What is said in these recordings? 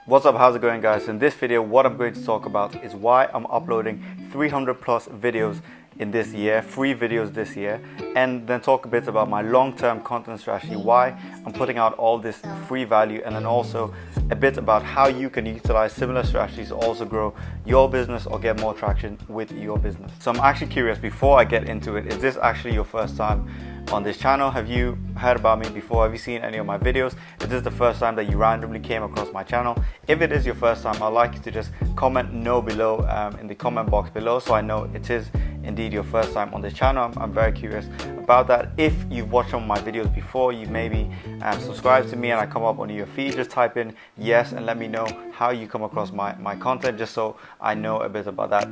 What's up, how's it going, guys? In this video, what I'm going to talk about is why I'm uploading 300 plus videos in this year, free videos this year, and then talk a bit about my long-term content strategy, why I'm putting out all this free value, and then also a bit about how you can utilize similar strategies to also grow your business or get more traction with your business. So I'm actually curious, before I get into it, is this actually your first time on this channel? Have you heard about me before? Have you seen any of my videos? Is this the first time that you randomly came across my channel? If it is your first time, I'd like you to just comment no below in the comment box below, so I know it is indeed your first time on this channel. I'm very curious about that. If you've watched some of my videos before, you maybe subscribe to me and I come up on your feed, just type in yes and let me know how you come across my content, just so I know a bit about that,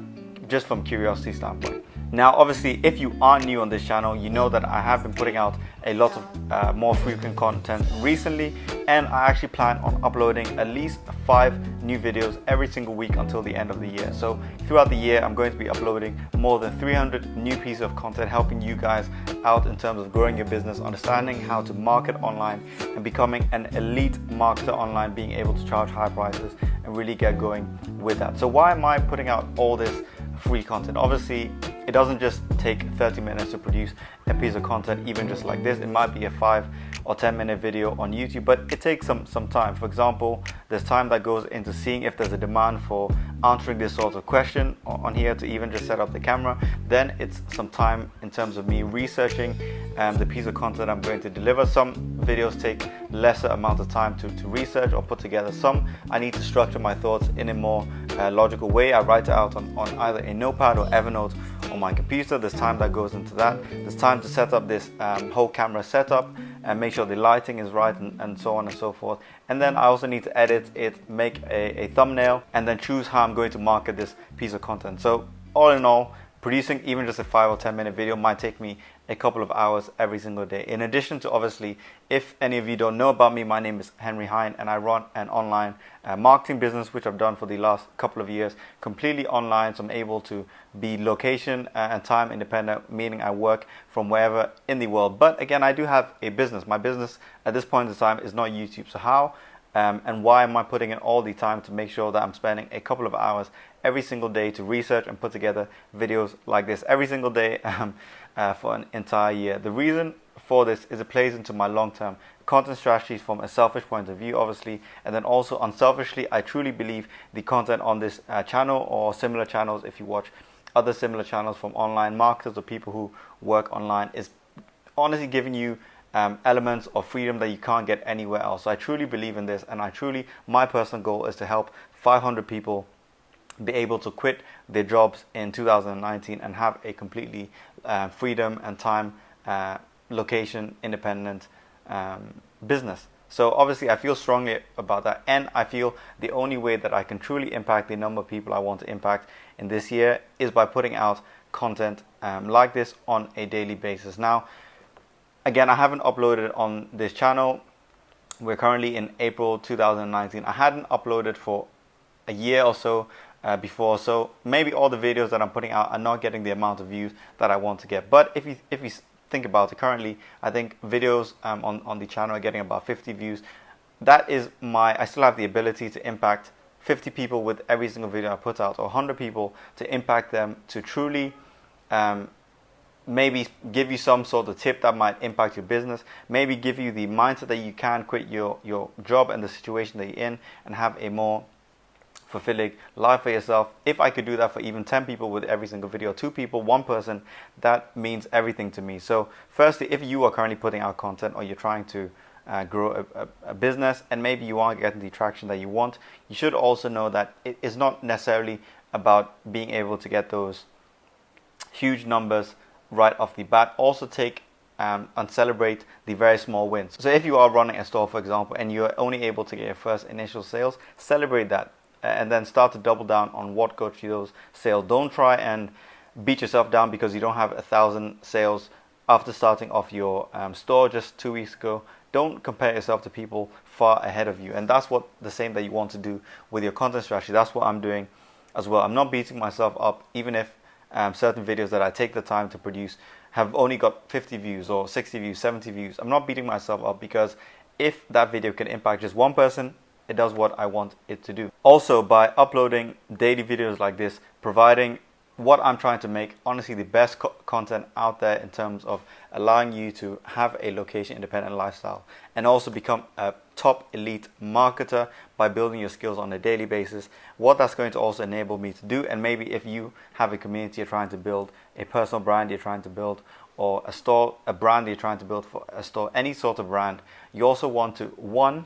just from curiosity standpoint. Now, obviously, if you are new on this channel, you know that I have been putting out a lot of more frequent content recently, and I actually plan on uploading at least 5 new videos every single week until the end of the year. So throughout the year, I'm going to be uploading more than 300 new pieces of content, helping you guys out in terms of growing your business, understanding how to market online, and becoming an elite marketer online, being able to charge high prices and really get going with that. So why am I putting out all this free content? Obviously, it doesn't just take 30 minutes to produce a piece of content, even just like this. It might be a 5 or 10 minute video on YouTube, but it takes some time. For example, there's time that goes into seeing if there's a demand for answering this sort of question on here, to even just set up the camera. Then it's some time in terms of me researching the piece of content I'm going to deliver. Some videos take lesser amount of time to research or put together. Some I need to structure my thoughts in a more logical way. I write it out on either a notepad or Evernote on my computer. There's time that goes into that. There's time to set up this whole camera setup and make sure the lighting is right, and so on and so forth. And then I also need to edit it, make a thumbnail, and then choose how I'm going to market this piece of content. So all in all, producing even just a 5 or 10 minute video might take me a couple of hours every single day. In addition to, obviously, if any of you don't know about me, my name is Henry Hein, and I run an online marketing business, which I've done for the last couple of years, completely online. So I'm able to be location and time independent, meaning I work from wherever in the world. But again, I do have a business. My business at this point in time is not YouTube. So how and why am I putting in all the time to make sure that I'm spending a couple of hours every single day to research and put together videos like this every single day for an entire year? The reason for this is it plays into my long-term content strategies from a selfish point of view, obviously, and then also unselfishly, I truly believe the content on this channel or similar channels, if you watch other similar channels from online marketers or people who work online, is honestly giving you elements of freedom that you can't get anywhere else. So I truly believe in this, and my personal goal is to help 500 people be able to quit their jobs in 2019 and have a completely freedom and time, location independent business. So obviously I feel strongly about that, and I feel the only way that I can truly impact the number of people I want to impact in this year is by putting out content like this on a daily basis. Now, again, I haven't uploaded on this channel. We're currently in April 2019. I hadn't uploaded for a year or so before, so maybe all the videos that I'm putting out are not getting the amount of views that I want to get. But if you think about it, currently I think videos on the channel are getting about 50 views. That is I still have the ability to impact 50 people with every single video I put out, or 100 people, to impact them, to truly maybe give you some sort of tip that might impact your business, maybe give you the mindset that you can quit your job and the situation that you're in and have a more fulfilling life for yourself. If I could do that for even 10 people with every single video, 2 people, 1 person, that means everything to me. So firstly, if you are currently putting out content, or you're trying to grow a business, and maybe you aren't getting the traction that you want, you should also know that it is not necessarily about being able to get those huge numbers right off the bat. Also take and celebrate the very small wins. So if you are running a store, for example, and you're only able to get your first initial sales, celebrate that, and then start to double down on what got you those sales. Don't try and beat yourself down because you don't have 1,000 sales after starting off your store just 2 weeks ago. Don't compare yourself to people far ahead of you, and that's what the same that you want to do with your content strategy. That's what I'm doing as well. I'm not beating myself up, even if certain videos that I take the time to produce have only got 50 views or 60 views, 70 views. I'm not beating myself up, because if that video can impact just 1 person, it does what I want it to do. Also, by uploading daily videos like this, providing what I'm trying to make, honestly, the best content out there in terms of allowing you to have a location independent lifestyle and also become a top elite marketer by building your skills on a daily basis. What that's going to also enable me to do, and maybe if you have a community you're trying to build, a personal brand you're trying to build, or a store, a brand you're trying to build for a store, any sort of brand, you also want to, one,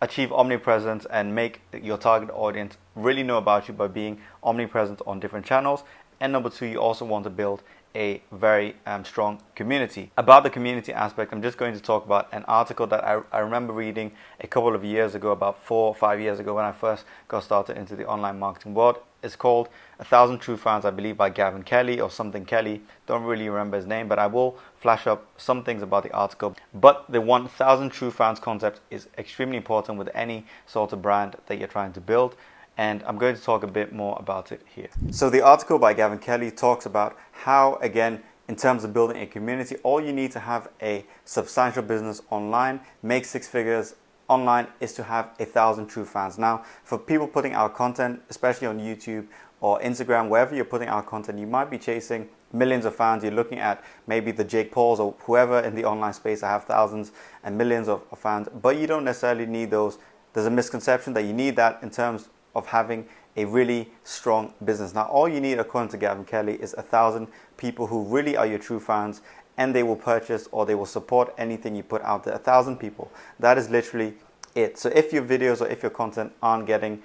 achieve omnipresence and make your target audience really know about you by being omnipresent on different channels. And number two, you also want to build a very strong community. About the community aspect, I'm just going to talk about an article that I remember reading a couple of years ago, about 4 or 5 years ago, when I first got started into the online marketing world. It's called 1,000 True Fans, I believe, by Gavin Kelly or something Kelly. Don't really remember his name, but I will flash up some things about the article. But the 1,000 True Fans concept is extremely important with any sort of brand that you're trying to build. And I'm going to talk a bit more about it here. So the article by Gavin Kelly talks about how, again, in terms of building a community, all you need to have a substantial business online, make 6 figures online, is to have 1,000 true fans. Now, for people putting out content, especially on YouTube or Instagram, wherever you're putting out content, you might be chasing millions of fans. You're looking at maybe the Jake Pauls or whoever in the online space that have thousands and millions of fans, but you don't necessarily need those. There's a misconception that you need that in terms of having a really strong business. Now, all you need, according to Gavin Kelly, is 1,000 people who really are your true fans, and they will purchase or they will support anything you put out there. 1,000 people. That is literally it. So if your videos or if your content aren't getting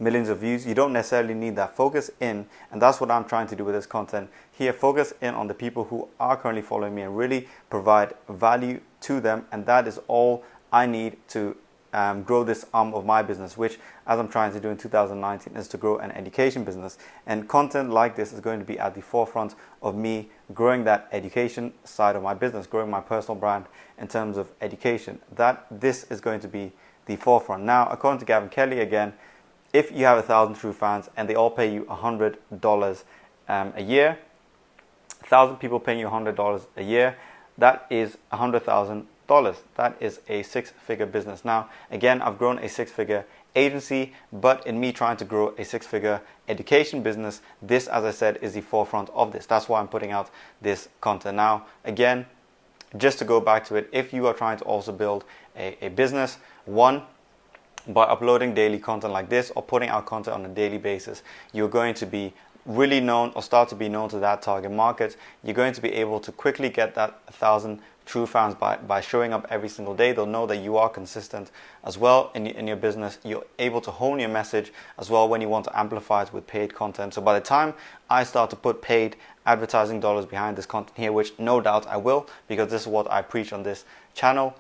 millions of views, you don't necessarily need that. Focus in, and that's what I'm trying to do with this content here. Focus in on the people who are currently following me and really provide value to them, and that is all I need to grow this arm of my business, which, as I'm trying to do in 2019, is to grow an education business. And content like this is going to be at the forefront of me growing that education side of my business, growing my personal brand in terms of education. This is going to be the forefront. Now, according to Gavin Kelly, again, if you have 1,000 true fans and they all pay you $100 a year, 1,000 people paying you $100 a year, that is $100,000. That is a 6-figure business. Now, again, I've grown a 6-figure agency, but in me trying to grow a 6-figure education business, this, as I said, is the forefront of this. That's why I'm putting out this content. Now, again, just to go back to it, if you are trying to also build a business, one, by uploading daily content like this or putting out content on a daily basis, you're going to be really known or start to be known to that target market. You're going to be able to quickly get that 1,000 true fans by showing up every single day. They'll know that you are consistent as well in your business. You're able to hone your message as well when you want to amplify it with paid content. So by the time I start to put paid advertising dollars behind this content here, which no doubt I will, because this is what I preach on this channel,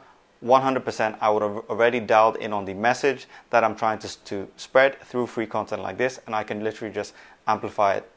100% I would have already dialed in on the message that I'm trying to spread through free content like this, and I can literally just amplify it.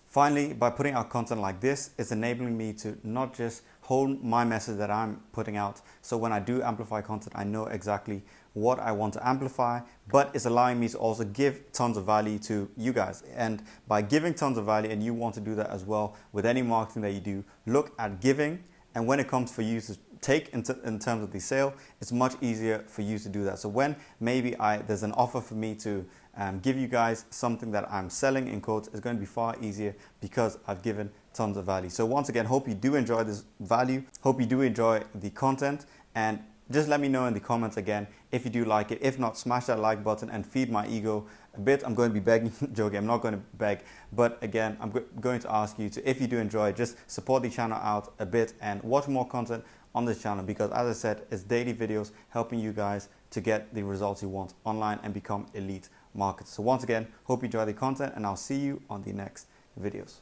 Finally, by putting out content like this, it's enabling me to not just hold my message that I'm putting out. So when I do amplify content, I know exactly what I want to amplify, but it's allowing me to also give tons of value to you guys. And by giving tons of value, and you want to do that as well with any marketing that you do, look at giving. And when it comes for you to take in terms of the sale, it's much easier for you to do that. So when maybe there's an offer for me to give you guys something that I'm selling in quotes, it's going to be far easier because I've given tons of value. So once again, hope you do enjoy this value. Hope you do enjoy the content, and just let me know in the comments again if you do like it. If not, smash that like button and feed my ego a bit. I'm going to be begging, joking, I'm not going to beg, but again, I'm going to ask you to, if you do enjoy, just support the channel out a bit and watch more content on this channel, because as I said, it's daily videos helping you guys to get the results you want online and become elite marketers. So once again, hope you enjoy the content, and I'll see you on the next videos.